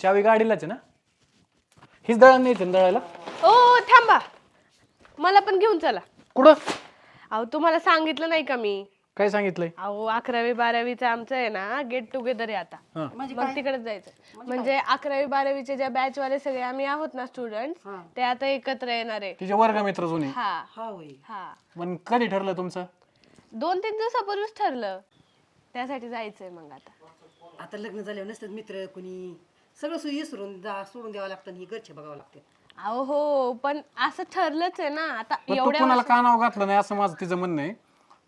चावी गाडीलाच आहे ना? हीच दळण नाही दळायला? ओ थांबा, मला पण घेऊन चला. कुठं? अहो तुम्हाला सांगितलं नाही का मी? काय सांगितलंय? अहो 11वी 12वीचं आमचं आहे ना गेट टुगेदर आहे आता. हा. मग तिकडेच जायचं. म्हणजे 11वी 12वीचे ज्या बॅच वाले सगळे आम्ही आहोत ना स्टुडंट, ते आता एकत्र येणार आहे. तिचे वर्गमित्र जुने. हा हा होय. हा, पण कधी ठरलं तुमचं? 2-3 दिवसापूर्वीच ठरलं. त्यासाठी जायचंय मग आता. आता लग्न झाल्यावर नसतात मित्र कुणी, सगळं सोडून द्यावं लागतं आणि हे घरचे बघावं लागतं. अहो हो, पण असं ठरलंच आहे ना आता. पण तू एवढ्या कोणाला का नाव घातलं नाही असं माझं तिचं म्हणणं आहे.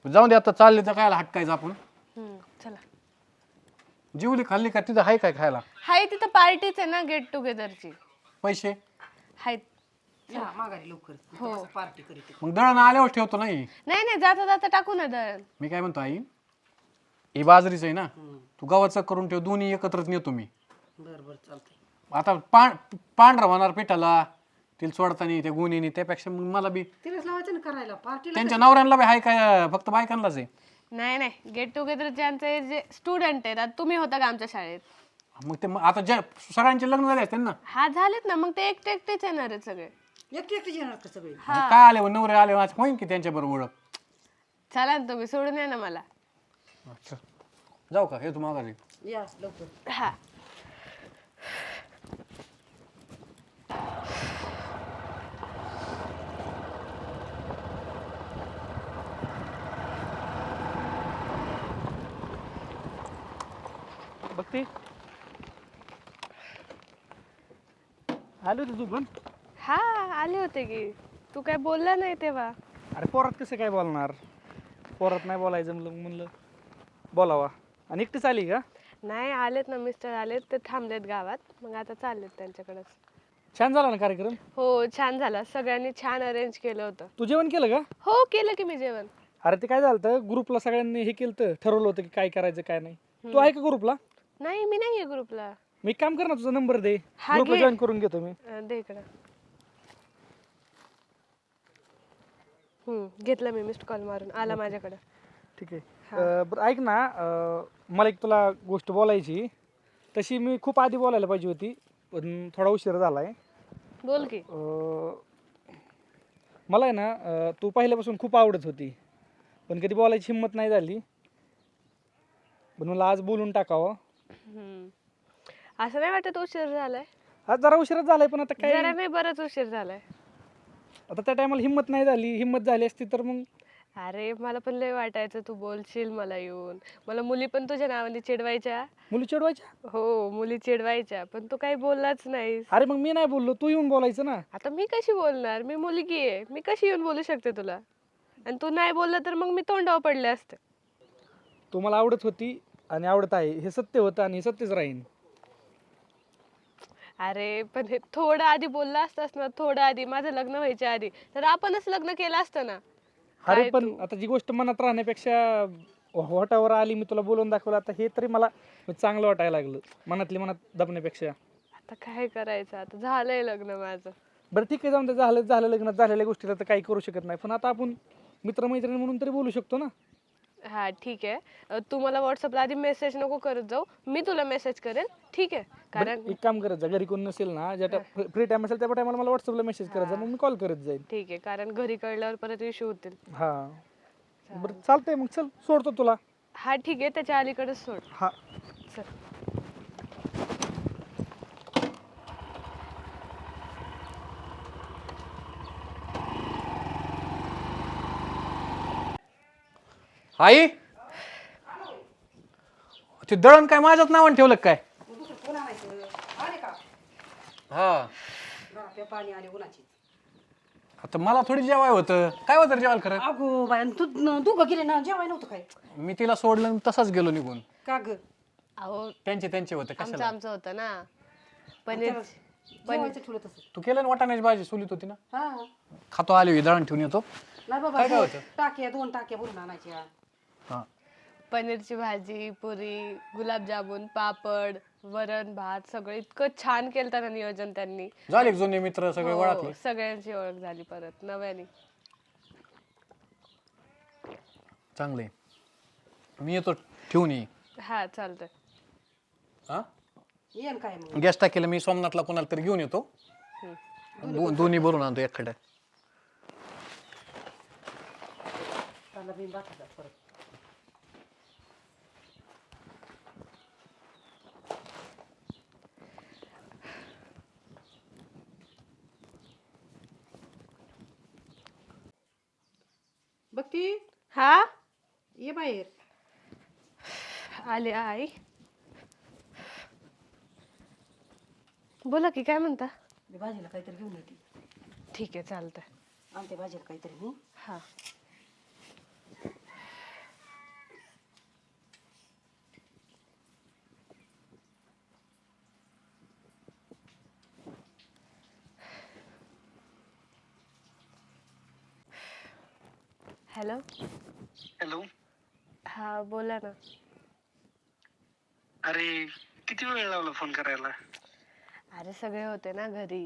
जाऊ दे, आता चालले तर काय हटकायचं आपण. चला. जेवली खाल्ली का? तिथं आहे काय खायला? हाय तिथं पार्टीच आहे ना गेट टुगेदरची. पैसे? हाय. या माघारी लवकर हो पार्टी करीत. मग दळण आल्यावर ठेवतो नाही. नाही नाही, जाता जाता टाकू ना दळण. मी काय म्हणतो आई, ही बाजरीच आहे ना, तू गव्हाचं करून ठेव, दोन्ही एकत्रच नेतो मी. बरं चालतंय. आता पांढरा होणार पिठाला, तिला सोडताना त्या गुन्हेनी, त्यापेक्षा मग मला बी तिलाच लावायचं ना करायला पार्टीला. त्यांच्या नवऱ्यांना बी हाय काय फक्त बायकांनाच आहे? नाही नाही, गेट टुगेदर ज्यांचे जे स्टुडंट आहेत, आता तुम्ही होता का आमच्या शाळेत? मग ते आता ज्या सगळ्यांचे लग्न झाले असते ना, हा झालेत ना, मग ते एकटे एकटेच येणार आहेत सगळे. एकटे येणार का सगळे? काय आले नवरे आले होईन की त्यांच्या बरोबर ओळख. चला ना, तुम्ही सोडून या ना मला. अच्छा, जाऊ का? हे तू माघारी या लवकर. हा. बघते आलो होते तू पण. हा आले होते की, तू काय बोलला नाही तेव्हा. अरे पोरात कसं काय बोलणार, पोरात नाही बोलायचं म्हणलं बोलावा. आणि एकटीच आली का? नाही, आलेत ना मिस्टर आलेत, ते थांबलेत गावात, मग आता चाललेत त्यांच्याकडेच. छान झाला ना कार्यक्रम? हो छान झाला, सगळ्यांनी छान अरेंज केलं होतं. तू जेवण केलं का? हो केलं की मी जेवण. अरे ते काय झालं, ग्रुपला सगळ्यांनी हे केलं, ठरवलं होतं की काय करायचं काय नाही. तू आहे का ग्रुपला? नाही मी नाहीये ग्रुपला. मी एक काम कर ना, तुझा नंबर दे, हा, ग्रुपला घे. जॉईन करून घेतो मी. दे इकडं. घेतलं मी, मिस्ड कॉल मारून आला माझ्याकडे. ठीक आहे. बरं ऐक ना, मला एक तुला गोष्ट बोलायची. तशी मी खूप आधी बोलायला पाहिजे होती, पण थोडा उशीर झालाय. बोल की. मला आहे ना, तू पहिल्यापासून खूप आवडत होती, पण कधी बोलायची हिंमत नाही झाली. पण मला आज बोलून टाकावं. असं नाही वाटत उशीर झालाय? आज जरा उशीरच झालाय, पण आता काय, जरा नाही, बरंच उशीर झालाय. आता त्या टायमाला हिंमत नाही झाली. हिंमत झाली असती तर मग. अरे मला पण लय वाटायचं तू बोलशील मला येऊन. मला मुली पण तुझ्या नावाने चिडवायच्या. मुली चिडवायच्या? हो मुली चिडवायच्या, पण तू काही बोललाच नाही. अरे मग मी नाही बोललो, तू येऊन बोलायचं ना. आता मी कशी बोलणार, मी मुलगी आहे, मी कशी येऊन बोलू शकते तुला? आणि तू नाही बोलला तर मग मी तोंडावर पडले असते. तू मला आवडत होती आणि आवडत आहे, हे सत्य होतं आणि हे सत्यच राहीन. अरे पण हे थोडं आधी बोलला असतास ना, थोडं आधी, माझं लग्न व्हायच्या आधी, तर आपणच लग्न केलं असतं ना. अरे काय पण तू? आता जी गोष्ट मनात राहण्यापेक्षा होटावर आली, मी तुला बोलून दाखवलं, आता हे तरी मला चांगलं वाटायला लागलं, मनातली मनात दबण्यापेक्षा. आता काय करायचं, आता झालंय लग्न माझं. बरं ठीक आहे, जाऊन ते झालं लग्न, झालेल्या गोष्टीला तर काही करू शकत नाही, पण आता आपण मित्रमैत्रिणी म्हणून तरी बोलू शकतो ना. हा ठीक आहे, तू मला व्हॉट्सअपला आधी मेसेज नको करत जाऊ, मी तुला मेसेज करेन, ठीक आहे? कारण बरं, एक काम करत जा, घरी कोण नसेल ना, ज्या फ्री टाइम असेल त्या टायमाला मला व्हॉट्सअपला मेसेज करत जा, मग मी कॉल करत जाईल. ठीक आहे, कारण घरी कळल्यावर परत इश्यू होतील. हा बरं चालतंय, मग चल सोडतो तुला. हा ठीक आहे, त्याच्या अलीकडेच सोड. हा चल. आई, ते दळण काय माझ्याच नावाने ठेवलं काय? कोण आणायचं? आले का? हा, राप्या पाणी आले उन्हाची. आता मला थोडी जेवाय होतं. काय होतं रे जेवायला खरं? अगो बाय, तू दोघं गेले ना, जेवाय नव्हतं काय? मी तिला सोडलं आणि तसाच गेलो निघून. का ग? अहो त्यांचे होते आमचं कशाला? आमचं होतं ना पनीर. जेवायचं ठेवलं तसं. तू केलं ना वाटाण्याची भाजी, सुलीत होती ना, हा खातो आली दळण ठेवून येतो. नाही बाबा, काय होतं? टाक्या 2 टाक्या भरून आणायच्या. हा, पनीरची भाजी, पुरी, गुलाबजामुन, पापड, वरण भात, सगळं इतकं छान केलं ना नियोजन त्यांनी. झाले का जुने मित्र सगळे हो, ओळखले? सगळ्यांची ओळख झाली परत नव्याने. चांगले, मी येतो ठेवून ये. हा चालतंय. हा, ये ना काय मग गॅस टाकीला मी सोमनाथला कोणाला तरी घेऊन येतो. दोन्ही भरून आणतो एखाद्या. कांदा बिन बाकीचा परत. बघ ती हा ये बाहेर. आले आई. बोला की काय म्हणता. मी भाजीला काहीतरी घेऊन येते. ठीक आहे चालतंय. आणते भाजीला काहीतरी मी. हा हॅलो. हॅलो. हा बोला ना. अरे किती वेळ लावला फोन करायला? अरे सगळे होते ना घरी.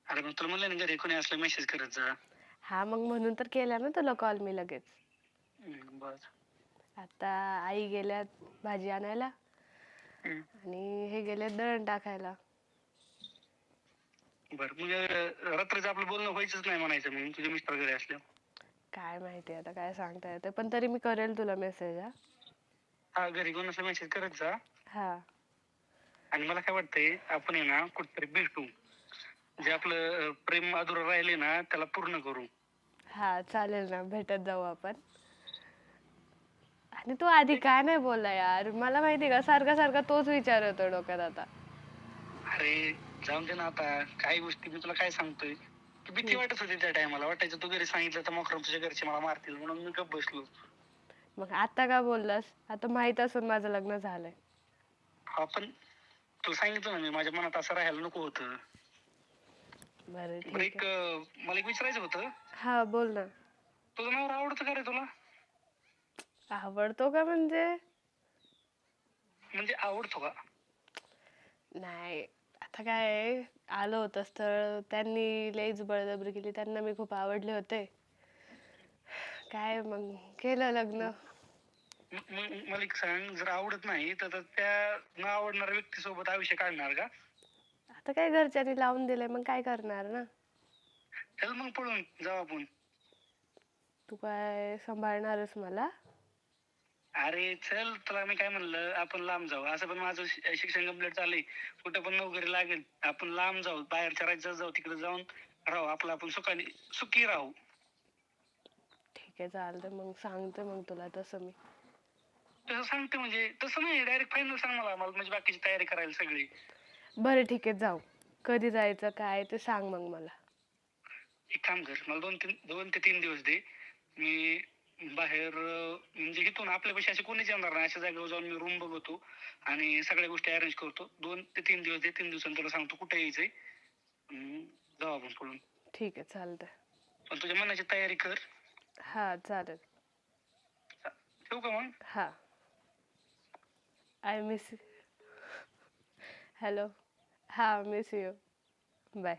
अरे मग तुला म्हणलं ना घरी कोणी असलं मेसेज करत जा. हा मग म्हणून तर केला ना तुला कॉल मी लगेच. बर. आता आई गेल्यात भाजी आणायला आणि हे गेले दळण टाकायला. बर मग रात्रीचं आपलं बोलणं व्हायचंच नाही म्हणायचं मग तुझे मिस्टर घरी असले. काय माहिती आता काय सांगता येते पण तरी मी करेल तुला मेसेज. हा हा घरी कोण असलं मेसेज करत जा. हा आणि मला काय वाटतंय आपण आहे ना कुठतरी भेटू. जे आपलं प्रेम अधुरं राहिले ना त्याला पूर्ण करू. हा चालेल ना भेटत जाऊ आपण. आणि तू आधी काय नाही बोलला यार. मला माहिती का सारखा सारखा तोच विचार येतो डोक्यात आता. अरे जाऊन दे ना आता. काही गोष्टी मी तुला काय सांगतोय की भीती वाटत होती त्या टायमाला. वाटायचं तू घरी सांगितलं तर मग तुझ्या घरचे मला मारतील म्हणून मी गप्प बसलो. मग आता का बोललास. आता माहित असून माझं लग्न झालंय. हा पण तुला सांगितलं ना मी माझ्या मनात असं राहायला नको होतं. बरं बरं ठीक एक आहे. मला एक विचारायचं होतं. हा बोल ना. तुझं नाव आवडतं का रे तुला? आवडतो का म्हणजे म्हणजे आवडतो का? नाही आता काय आहे, आलं होतं स्थळ त्यांनी लईच बळजबरी केली. त्यांना मी खूप आवडले होते. काय मग केलं लग्न. मला एक सांग जर आवडत नाही तर त्या न आवडणाऱ्या व्यक्तीसोबत आयुष्य काढणार का? आता काय घरच्यांनी लावून दिलंय मग काय करणार ना. चल मग पळून जाऊ आपण. तू काय सांभाळणारच मला. अरे चल तुला मी काय म्हणलं आपण लांब जाऊ. असं पण माझं शिक्षण कम्प्लीट झालंय. कुठं पण नोकरी लागेल. आपण लांब जाऊ बाहेरच्या राज्यात जाऊ. तिकडे जाऊन राहू. आपलं आपण सुखी राहू. ठीक आहे चालतं मग सांगते मग तुला तसं मी. तसं सांगते म्हणजे तसं नाही डायरेक्ट फायनल सांग मला. मला म्हणजे बाकीची तयारी करायला सगळी. बरं ठीक आहे जाऊ. कधी जायचं काय ते सांग मग मला. एक काम कर मला 2 ते 3 दिवस दे. मी बाहेर म्हणजे इथून आपल्यापाशी असे कोणीच येणार नाही. अशा जागेवर जाऊन मी रूम बघतो आणि सगळ्या गोष्टी अरेंज करतो. 2 ते 3 दिवस दे. 3 दिवसांनी तुला सांगतो कुठे यायचंय. जाऊ आपण पळून. ठीक आहे चालतंय. पण तुझ्या मनाची तयारी कर. हा चालेल. ठेवू का मग? हा आय मिस यू. हॅलो. हा मिस यू. बाय.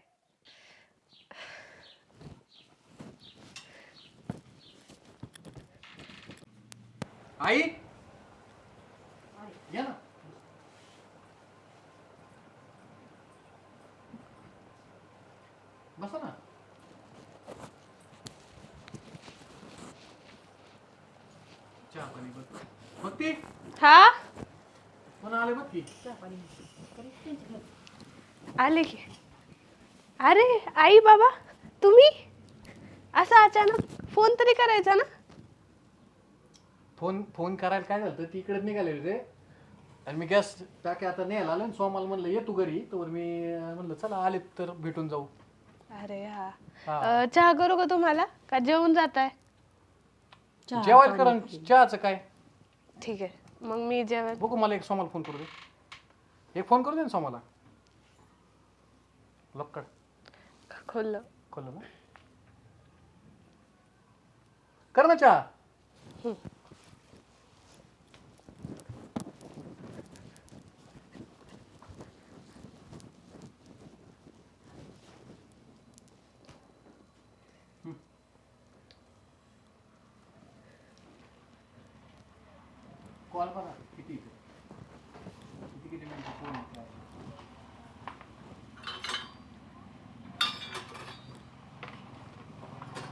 आई या ना. बसा ना. चहा पाणी बघ. बघ ती हा कोण आले बघ की. आले की. अरे आई बाबा तुम्ही असं अचानक फोन तरी करायचा ना. फोन करायला काय झालं ती इकडे निघालेली रे. आणि मी गॅस टाकी आता न्यायला आलो. सोमाला म्हणलं ये तू घरी. तर मी म्हणलं चला आले तर भेटून जाऊ. अरे हा हा. चहा करू का तुम्हाला का जेवून जाताय. जेवायला करा. चहाचं काय ठीक आहे मग मी जेवण. बघू. मला एक सोमाला फोन करू दे. एक फोन करू दे ना सोमाला. लक्कड खोललं. खोल ना. कर ना चहा. कॉल बघा किती किती किती मिनिटं फोन येतो.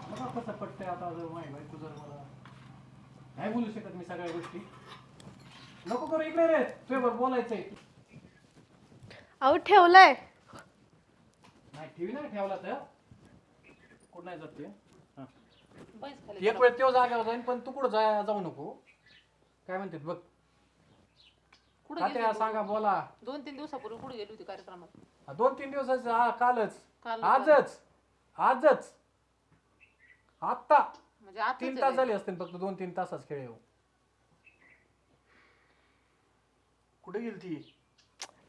बघा कसं पटतंय आता जर माहिती बायको जर मला नाही बोलू शकत मी सगळ्या गोष्टी. नको करू इकडे रे तुझ्यावर बोलायचंय. अहो ठेवलाय. नाही टीव्ही नाही ठेवला तर कुठं नाही जात ते. हा. बैस खाली एक वेळ तो जागेवर जाईन पण तू कुठं जाऊ नको. काय म्हणतात बघ कुठे तात्या सांगा बोला. 2-3 दिवसापूर्वी कुठे गेली होती कार्यक्रमात? 2-3 दिवसाच कालच काल आजच आत्ता म्हणजे आता 3 तास झाले असतील फक्त 2-3 तासाच खेळ येऊ. कुठे गेली ती?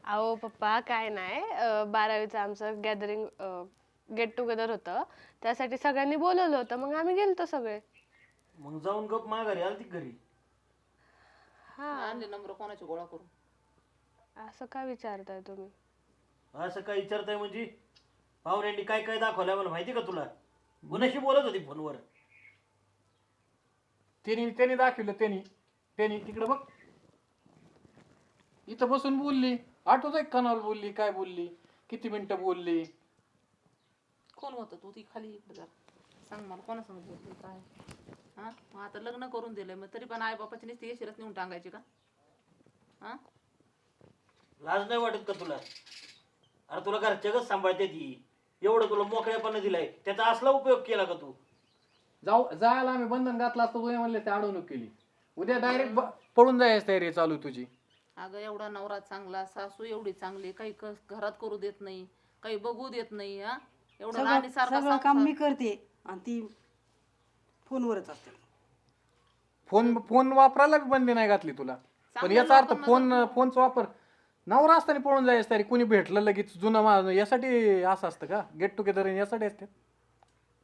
अहो पप्पा काय नाही 12वीचं आमचं गॅदरिंग गेट टुगेदर होतं त्यासाठी सगळ्यांनी बोलवलं होतं मग आम्ही गेलतो सगळे. मग जाऊन गप माघारी आलती घरी. हा आणले नंबर कोणाचे गोळा करून? असं का विचारताय तुम्ही? असं काय विचारताय म्हणजे पाहुण्यांनी काय काय दाखवलंय मला माहिती का तुला? कुणाशी बोलत होती फोनवर? त्यांनी दाखवलं त्यांनी तिकडे बघ इथं बसून बोलली. आठवतोय कनाल बोलली काय बोलली किती मिनिटं बोलली. कोण होतं तू? ती खाली इकडे जरा सांग मला कोणा समज बोलली काय? हा मग आता लग्न करून दिलंय मग तरी पण आई बापाची नुसती येशीरच नेऊन टांगायची का? हा लाज नाही वाटत का तुला? अरे तुला घरच्याच सांभाळते ती. एवढं तुला मोकळेपणा दिलाय त्याचा असला उपयोग केला का तू? जायला आम्ही बंधन घातलं असतं उद्या म्हणले ते अडवणूक केली. उद्या डायरेक्ट पळून जायची तयारी चालू तुझी. अगं एवढा नवरा चांगला सासू एवढी चांगली काही घरात करू देत नाही काही बघू देत नाही. हा एवढं राणी सगळं सारखा काम मी करते आणि ती फोनवरच असते. फोन वापरायला बी बंदी नाही घातली तुला पण चांगल्या याचा अर्थ लोकांना फोनचा वापर नवरा असताना पळून जायचं तरी कुणी भेटलं लगेच जुनं यासाठी असं असतं का? गेट टुगेदर यासाठी असते.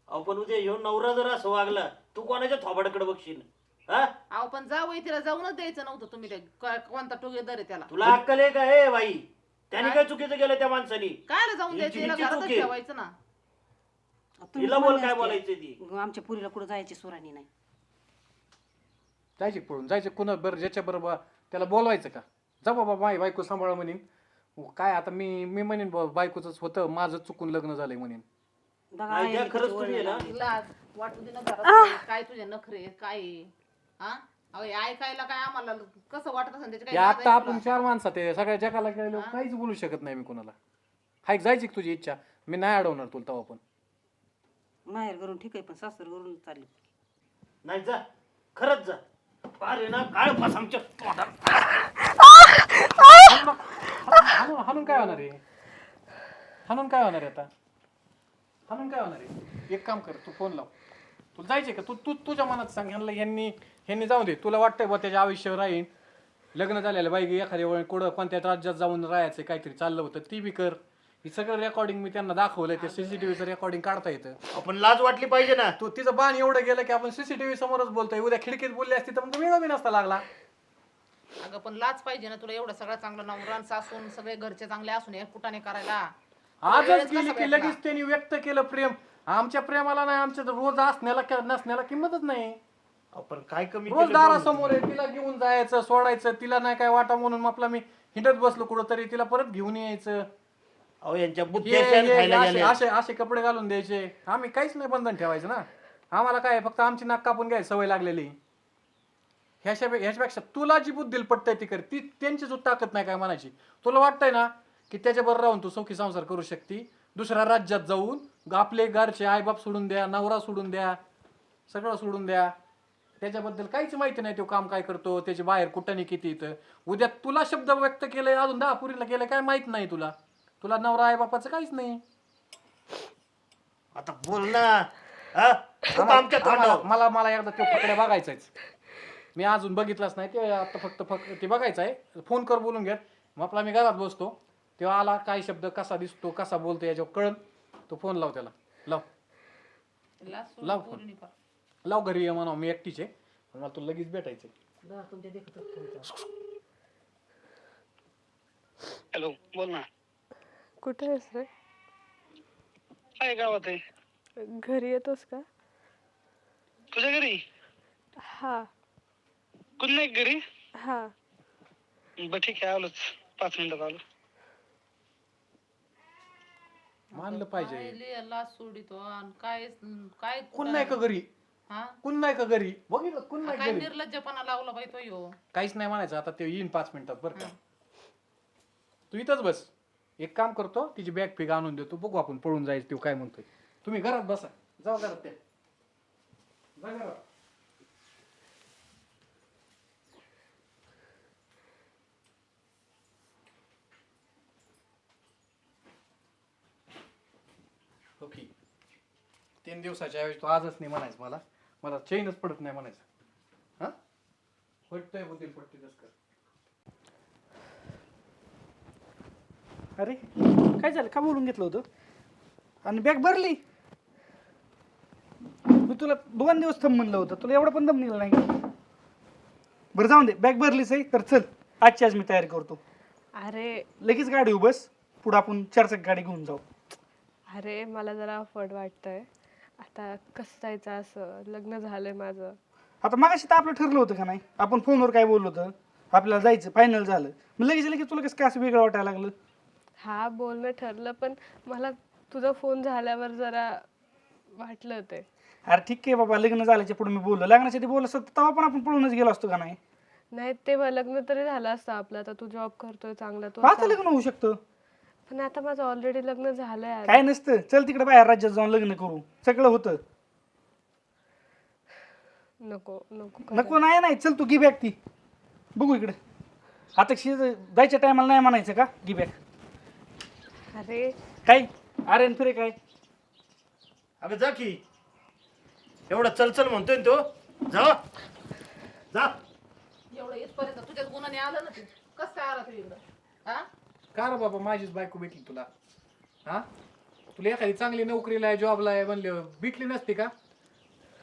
आपण उद्या येऊन नवरा जर असं वागला तू कोणाच्या थोबाडाकडे बघशील? हा अहो पण जावई तिला जाऊनच द्यायचं नव्हतं तुम्ही ते कोणता टुगेदर आहे त्याला? तुला अक्कल आहे का? ए बाई त्याने काय चुकीचं केलं त्या माणसानी? कायला जाऊन द्यायचं? हिची हिला घरातच चूक आहे. ठेवायचं ना. तुम्ही तिला बोल म्हणले काय असते, बोलायचं ती. आमच्या पुरीला कुठं जायची सुराणी नाही. जायचे पळून जायचे कुणा बरं ज्याच्या बरोबर त्याला बोलवायचं का? जा बाबा माई बायको सांभाळा म्हणेन. काय आता मी म्हणेन बायकोच होतं माझं चुकून लग्न झालंय म्हणेन. बघा नाही, त्या आईने खरंच किती तुम्ही आहे वळण ना लावली. लाज वाटू दे ना घरात. काय तुझे नखरे काय आहे? हा अहो हे ऐकायला काय आम्हाला कसं वाटत असेल त्याचे या आता आपण 4 माणसात आहे सगळ्या जगाला गेलो काहीच बोलू शकत नाही मी कोणाला. हाय जायची का तुझी इच्छा? मी नाही अडवणार तुला तेव्हा पण. माहेर घरून ठीक आहे पण सासर घरून चालली. नाही जा खरंच जा. अरे ना काळ पास आमच्या तोंडात. हाणून काय होणार आहे? हाणून काय होणार आहे आता? हाणून काय होणार आहे? एक काम कर तू फोन लाव. तुला जायचे का? तू तुझ्या मनात सांग. ह्यांनी जाऊ दे. तुला वाटतंय बा त्याच्या आयुष्यावर राहीन लग्न झालेलं बाई एखाद्या वेळ कुठं कोणत्या राज्यात जाऊन राहायचं काहीतरी चाललं होतं ती बी कर. ही सगळं रेकॉर्डिंग मी त्यांना दाखवलंय. ते सीसीटीव्हीचं रेकॉर्डिंग काढता येतं. आपण लाज वाटली पाहिजे ना. तू तिचं बाण एवढं गेलं की आपण सीसीटीव्ही समोरच बोलतोय. उद्या खिडकीत बोलली असती तर मग वेगळा बी नसता लागला. अगं पण लाज पाहिजे ना तुला एवढं सगळं चांगलं नवरान सासून सगळे घरचे चांगले असून हे कुठाने करायला. आजच गेली की लगेच त्यांनी व्यक्त केलं प्रेम. आमच्या प्रेमाला नाही आमच्या रोज असण्याला नसण्याला किंमतच नाही. आपण काय कमी रोज केलं दारासमोर आहे तिला घेऊन जायचं सोडायचं. तिला नाही काय वाटा म्हणून आपला मी हिंडत बसलो कुठं तरी तिला परत घेऊन यायचं. अहो यांच्या हे- बुद्ध्या हे- खायला असे गेल्या. असे असे कपडे घालून द्यायचे. आम्ही काहीच नाही बंधन ठेवायचं ना. आम्हाला काय फक्त आमची नाक कापून घ्यायची सवय लागलेली. ह्याच्यापेक्षा तुला जी बुद्धी पटतंय ती कर. ती त्यांची जो ताकद नाही काय म्हणायची. तुला वाटतंय ना की त्याच्याबरोबर राहून तू सौखी संसार करू शकते. दुसऱ्या राज्यात जाऊन आपले घरचे आईबाप सोडून द्या नवरा सोडून द्या सगळं सोडून द्या. त्याच्याबद्दल काहीच माहिती नाही तो काम काय करतो त्याचे बाहेर कुठं किती इथं. उद्या तुला शब्द व्यक्त केले अजून 10 पुरीला केलं काय माहित नाही तुला. तुला नवरा आई बापाचं काहीच नाही. आता बोल ना. हा? तू का आमच्या तोंडावर? मला एकदा तो पकड्या बघायचाच. मी अजून बघितलाच नाही ते आता फक्त ते बघायचं आहे. फोन कर बोलून घेत मग आपला मी घरात बसतो तेव्हा आला काय शब्द कसा दिसतो कसा बोलतो याच्यावर कळन. तो फोन लाव त्याला. लाव लाव फोन. लाव घरी ये म्हणा मी एकटीच आहे मला तुला लगेच भेटायचंय. बघा तुमच्या देखत हॅलो बोल ना. कुठे आहेस रे? काय गावात आहे? घरी येतोस का? तुझ्या घरी? हा कुणी नाही घरी? हा बरं ठीक आहे आलोच. 5 मिनिटात आलो. मानलं पाहिजे. लाच सोडितो आणि काय काय कोण नाही का घरी? हा कोण नाही का घरी? बघितलं कोण नाही काय घरी? निर्लज्जपणा लावला बाई तो यो. काहीच नाही म्हणायचं, आता ते येईन 5 मिनिटात बरं का. तू इथंच बस, एक काम करतो, तिची बॅग फिग आणून देतो, बघू आपण पळून जायचं तो काय म्हणतोय. तुम्ही घरात बसा, जाऊ घरात त्या जा घरात. ओके, 3 दिवसाच्या ऐवजी तो आजच नाही म्हणायचं, मला मला चैनच पडत नाही म्हणायचं. हा पटतंय बुद्धी पटतेच कर. अरे काय झालं, का बोलून घेतलं होतं आणि बॅग भरली? मी तुला 2 दिवस थांब म्हणलं होतं, तुला एवढं पण दम निघाला नाही. बरं जाऊन दे, बॅग भरलीच आहे तर चल, आजची आज मी तयारी करतो. अरे लगेच गाडी बस, पुढं आपण 4 चाकी गाडी घेऊन जाऊ. अरे मला जरा अफवड वाटतंय. आता कसं जायचं, असं लग्न झालंय माझं. आता मागाशी तर आपलं ठरलं होतं का नाही, आपण फोनवर काय बोललो होतं, आपल्याला जायचं फायनल झालं, मग लगेच तुला कसं काय असं वेगळं वाटायला लागलं? हा बोलणं ठरलं, पण मला तुझा फोन झाल्यावर जरा वाटलं ते. अरे ठीक आहे बाबा, लग्न झाल्याच्या पुढे मी बोललो, लग्नाच्या आधी बोललो असतं तेव्हा पण आपण पळूनच गेलो असतो का नाही? नाही तेव्हा लग्न तरी झालं असतं आपलं. आता तू जॉब करतोय चांगला, तू आता लग्न होऊ शकतं. पण आता माझं ऑलरेडी लग्न झालंय. अरे. काय नसतं, चल तिकडे बाहेर राज्यात जाऊन लग्न करू, सगळं होतं. नको नको नको नाही चल तू घे बॅग ती, बघू इकडे. आता जायच्या टायमाला नाही म्हणायचं का घे बॅग? अरे काय अरे न फिरे काय? अगं जा की, एवढा चल म्हणतोय ना तो, जा जा. एवढं इथपर्यंत तुझ्याच गुन्हाने आलं ना ते. कसं काय आला तू इकडं? हा का रे बाबा, माझीच बायको भेटली तुला? हा तुला एखादी चांगली नोकरीला आहे, जॉबला आहे म्हणले, भेटली नसती का?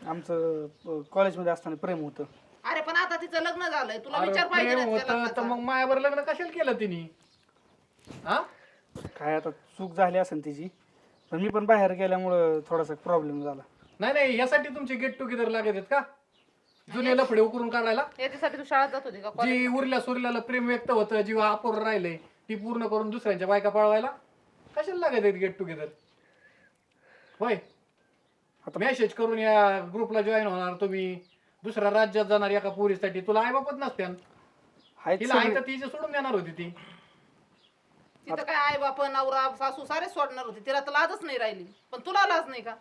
आमचं कॉलेजमध्ये असताना प्रेम होतं. अरे पण आता तिचं लग्न झालंय, तुला अरे विचार पाहिजे प्रेम ना त्या होतं तर लग्नाचा. मग मायावर लग्न कशाला केलं तिने? हा काय आता चूक झाली असेल तिची, पण मी पण बाहेर गेल्यामुळं थोडासा प्रॉब्लेम झाला. नाही यासाठी तुमचे गेट टुगेदर लागत आहेत का, जुने लफडे उकरून काढायला? याच्यासाठी तू शाळेत जात होती का? जी उरल्या सुरल्याला प्रेम व्यक्त होतं, जीव अपूर्ण राहिले, ती पूर्ण करून दुसऱ्यांच्या बायका पळवायला कशाला लागत आहेत गेट टुगेदर? होय, आता मेसेज करून या ग्रुपला जॉईन होणार तुम्ही, दुसऱ्या राज्यात जाणार एका पोरीसाठी, तुला आईबापच नसत्या. हायच तिला आई तर तिचे सोडून देणार होती ती. तिथं काय आई बाप नवरा सासू सारे सोडणार होते, तिला तर लाजच नाही राहिली. पण तुला लाज नाही का?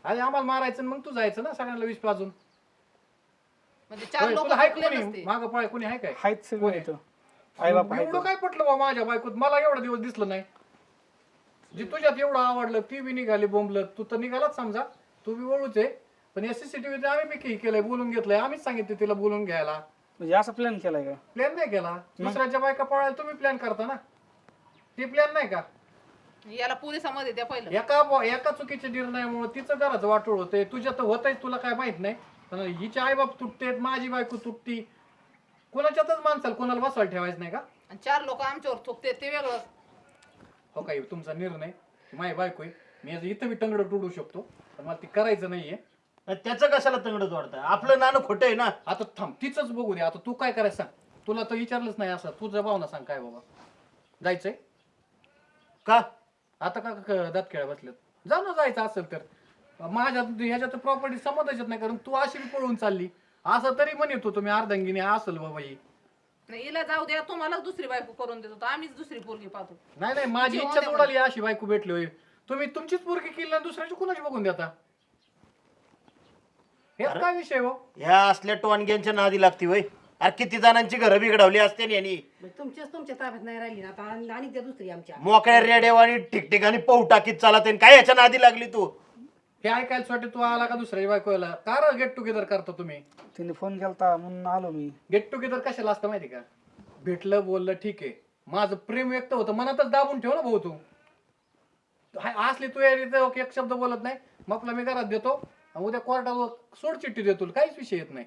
अरे आम्हाला मारायचं आणि मग तू जायचं ना सगळ्यांना विष पाजून. म्हणजे 4 लोक तुला आहे ऐकले कोणी नसते. मागं पाय कोणी आहे काय? हायच सगळं कोणी? येतं. आई बाप एवढं काय पटलं बा माझ्या बायकोत, मला एवढा दिवस दिसलं नाही. जी तुझ्यात एवढं आवडलं ती बी निघाली बोंबलत, तू तर निघालाच समजा, तू बी ओळूच आहे. पण या सीसीटीव्ही आम्ही बी केलंय, बोलून घेतलंय, आम्हीच सांगितलं तिला बोलून घ्यायला. म्हणजे असा प्लॅन केलाय का? प्लॅन नाही केला, दुसऱ्याच्या बायका पळायला तुम्ही प्लॅन करता ना, ते प्लॅन नाही का? याला पोलिसामध्ये द्या पहिलं. एका चुकीच्या निर्णयामुळे तिचं घराचं वाटोळ होतंय, तुझ्या तर होतंय, तुला काय माहित नाही. पण हिचे आईबाप तुटतेत, माझी बायको तुटती, कोणाच्यातच माणसाला कोणाला बसवायला ठेवायचं नाही का? आणि 4 लोक आमच्यावर थुकते ते वेगळं. हो काय, तुमचा निर्णय, माझी बायको आहे, मी इथं बी टंगडं टोडू शकतो, पण मला ती करायचं नाहीये. त्याचं कशाला तंगडच वाढतंय, आपलं नाणं खोटं आहे ना. आता थांब, तिचंच बघू दे. आता तू काय करायचं सांग, तुला तर विचारलंच नाही असं, तुझ्या भावना सांग काय बाबा, जायचंय का? आता का दात खेळा बसलेत, जा ना, जायचं असेल तर. माझ्या ह्याच्यात प्रॉपर्टी संबंधायच्यात नाही, कारण तू अशी बी पळून चालली, असं तरी म्हणत होतो मी अर्धांगिनी असेल बाबा ही. नाही हिला जाऊ द्या, तुम्हाला दुसरी बायको करून देत होतो, आम्हीच दुसरी पोरगी पाहतो. नाही माझी जेवण इच्छा दे तोडाली अशी बायको भेटली होय. तुम्ही तुमचीच पोरगी केली आणि दुसऱ्याची कुणाची बघून देता? हे काय विषय हो? ह्या असल्या टोनग्यांच्या नादी लागती वय. अरे किती जणांची घरं बिघडवली असते ना यांनी. तुमच्या ताब्यात नाही राहिली ना आता, आणि त्या दुसरी आमच्या मोकळ्या रेड्यावानी ठिकठिकाणी पाऊ टाकीत चालत आहे. काय याच्या नादी लागली तू? हे ऐकायला साठी तू आला का दुसऱ्याची बायकोला? का गेट टुगेदर करता तुम्ही? तिने फोन केलता म्हणून आलो मी. गेट टुगेदर कशाला असतं माहिती का? भेटलं बोललं ठीक आहे, माझं प्रेम व्यक्त होतं, मनातच दाबून ठेव ना भाऊ. तू असली तू एक शब्द बोलत नाही, मग मी घरात देतो, उद्या कोर्टावर सोड चिठ्ठी देतो, काहीच विषय येत नाही.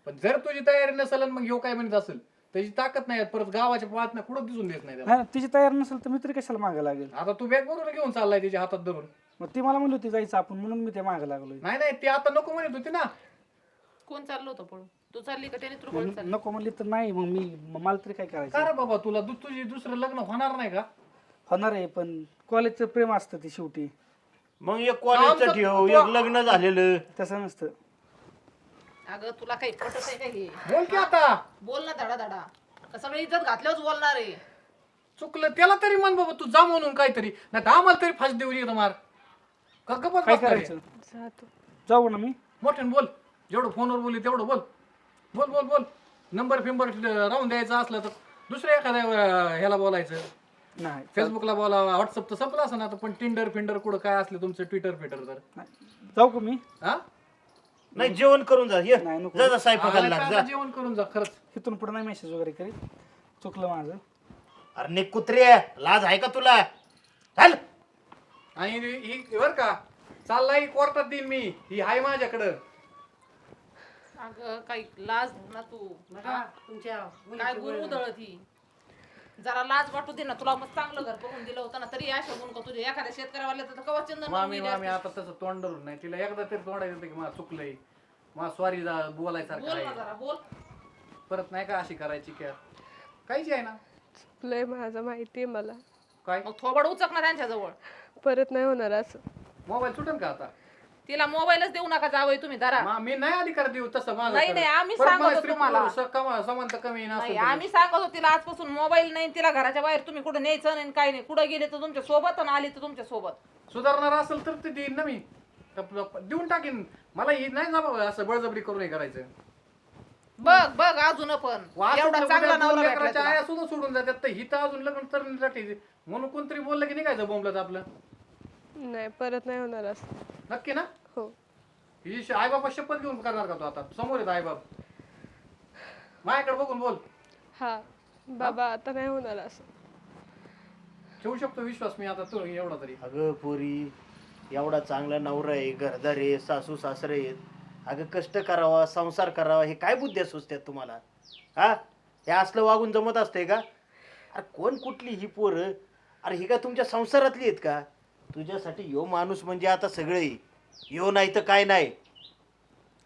पण जर तुझी तयारी नसेल मग ह्यो काय म्हणत असेल, त्याची ताकद नाही, परत गावाच्या पाळत नाही, कुठं दिसून देत नाही त्याला. नाही तिची तयार नसेल तर मी तरी कशाला मागे लागेल? आता तू बॅग बरोबर घेऊन चाललाय तिच्या हातात धरून. मग ती मला म्हणली होती जायचं आपण, म्हणून मी ते मागे लागलोय. नाही ती आता नको म्हणत होती ना. कोण चाललो होतं पळून? तू चालली का त्याने तुला चालली नको म्हणली तर नाही, मग मला तरी काय करायचं. का रे बाबा तुला तुझी दुसरं लग्न होणार नाही का? होणार आहे, पण कॉलेजचं प्रेम असतं ते शेवटी, मग एक कॉलेजचं ठेव, एक लग्न झालेलं. तसं नसतं. अगं तुला काही पटत आहे का हे? बोल की आता. बोल ना धडा धडा का सगळी इज्जत घातल्यावर बोलणार आहे. चुकलं त्याला तरी म्हण बाबा, तू जा म्हणून काहीतरी, नाही तर आम्हाला तरी फास देऊ नये मार. का गप्पच काय बसणार आहे? करायचं? जातो. जाऊ ना मी. मोठ्याने बोल, जेवढं फोनवर बोलली तेवढं बोल. बोल बोल बोल. नंबर फिंबर राहून द्यायचा असलं तर दुसऱ्या एखाद्या ह्याला बोलायचं, नाही फेसबुकला बोला, व्हॉट्सअप तर संपलं असं ना, पण टिंडर फिंडर कुठं काय असलं तुमचं ट्विटर फिटर तर जाऊ का मी? हा नाही जेवण करून जा, ये नाही, नको. जा जा स्वयंपाकाला आला लाग का जा. आता जेवण करून जा खरंच. इथून पुढे नाही मेसेज वगैरे करीत, चुकलं माझं. अरे ने कुत्रे, लाज आहे का तुला? चल. आणि ही बर का चाललाय कोर्टात देईन मी, ही आहे माझ्याकडं. अगं काही लाज ना तू हा? तुमच्या काय गुरु उधळत ही जरा लाज वाटू दे ना. तुला मग चांगलं घर बघून दिलं होतं ना, तरी अशा म्हणून का तुझ्या एखाद्या शेतकऱ्यावाल्या तर कवा चंदन मामी मामी आता तसं तोंड धरून नाही, तिला एकदा तरी तोंडायचं होतं की मला चुकलंय, मला सॉरी बोलायसारखं बोल ना आहे, जरा बोल. परत नाही का अशी करायची क्या काहीच आहे ना. लय माझं माहिती आहे मला, काय मग थोबड उचक ना त्यांच्या जवळ. परत नाही होणार असं. मोबाईल सुटेल का आता? तिला मोबाईलच देऊ नका जावई तुम्ही धरा. मी नाही अधिकार देऊ तसं माझं नाही, तर. नाही, आम्ही परत सांगत मला होतो स्त्री तुम्हाला. पुरुष समानता कमी नाही नसेल आम्ही सांगत होतो तिला आजपासून मोबाईल नाही, तिला घराच्या बाहेर तुम्ही कुठे न्यायचं नाही काही नाही. कुठं गेले तर तुमच्या सोबत आणि आली तर तुमच्या सोबत. सुधारणार असेल तर ते देईन ना मी, देऊन टाकीन. मला ही नाही जा बाबा असं बळजबरी करून हे करायचं. बघ बघ अजून पण एवढा चांगला नवरा भेटला तुला. आया सुद्धा सोडून जातात, तर ही तर अजून लग्न तर म्हणून कोणतरी बोललं की नाही काय बोंबलत आपलं. नाही परत नाही होणार असं. नक्की ना? हो. ही आई बाबा शपथ घेऊन करणार का तू? आता समोर येत आई बाप, माझ्याकडे बघून बोल. हा बाबा आता नाही होणार असं. ठेवू शकतो विश्वास मी आता तू एवढा तरी. अगं पोरी, एवढा चांगला नवरा आहे, घरदार आहे, सासू सासरे आहेत. अगं कष्ट करावा, संसार करावा, हे काय बुद्ध्या सुचतात तुम्हाला? हा, हे असलं वागून जमत असतंय का? अरे कोण कुठली ही पोरं? अरे ही का तुमच्या संसारातली आहेत का? तुझ्यासाठी यो माणूस म्हणजे आता सगळे यो नाही तर काय नाही.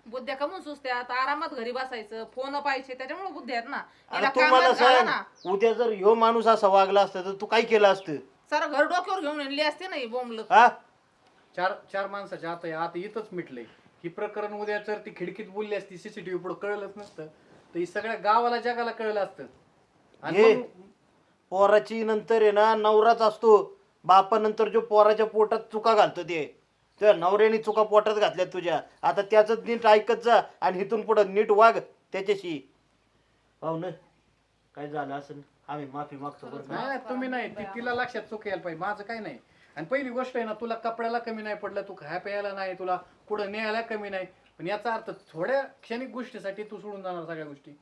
बुद्ध्या कमून सुचत्यात, आरामात घरी बसायचं, फोन पाहिजे, त्याच्यामुळे बुद्धी आहेत ना. अरे हिला तू मला कामात घाला ना. सांग, उद्या जर ह्यो माणूस असा वागला असता तर तू काय केलं असतं? सारं घर डोक्यावर घेऊन आणली असते ना ही बोंबल. हा, चार माणसाच्या आता इथंच मिटलंय. ही प्रकरण उद्या जर ती खिडकीत बोलली असती, सीसीटीव्ही पुढे कळलंच नसतं, तर ही सगळ्या गावाला जगाला कळलं असतं. आणि हे मग पोराची नंतर आहे ना नवराच असतो. बापानंतर जो पोराच्या पोटात चुका घालतो ते त्या नवऱ्याने चुका पोटात घातल्या तुझ्या. आता त्याच नीट ऐकत जा आणि इथून पुढं नीट वाग त्याच्याशी. पाहुण काय झालं असं आम्ही माफी मागतो बरं का? नाही तुम्ही नाही, तिला लक्षात चूक यायला पाहिजे, माझं काही नाही. आणि पहिली गोष्ट आहे ना, तुला कपड्याला कमी नाही पडलं, तू खाया प्यायला नाही, तुला कुठं न्यायला कमी नाही, पण याचा अर्थ थोड्या क्षणिक गोष्टीसाठी तू सोडून जाणार सगळ्या गोष्टी.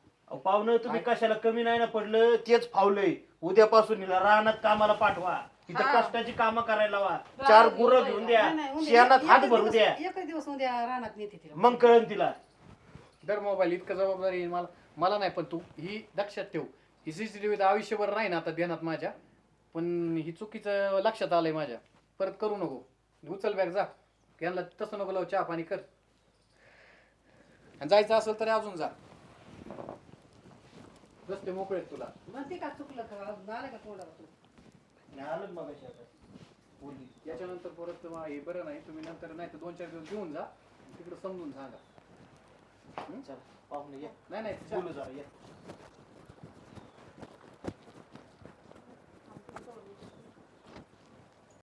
पाहुणं तुम्ही कशाला कमी नाही ना पडलं, तेच फावलंय. उद्यापासून हिला रानात कामाला पाठवा, इथं कष्टाची कामं करायला लावा, 4 गुरं घेऊन द्या, शेणात हात भरू द्या, एकच दिवस उद्या रानात नेते तिला. मग कळन तिला. दर मोबाईल इतकं जबाबदारी येईल मला नाही, पण तू ही लक्षात ठेव. ही सीसीटीव्ही आयुष्यभर नाही ना आता ध्यानात माझ्या, पण ही चुकीचं लक्षात आलंय माझ्या. परत करू नको. उचल बॅग जा, यांना तसं नको लाव, चहा पाणी कर. आणि जायचं असेल तर अजून जा, रस्ते मोकळे आहेत तुला. म्हणते का चुकलं का झालं का तोंडाला तू? आलं मग अशी आता. बोलली. याच्यानंतर परत हे बरं नाही, तुम्ही नंतर नाही तर 2-4 दिवस घेऊन जा, तिकडे समजून सांगा. चल पाहुणे ये, नाही बोलू जरा ये.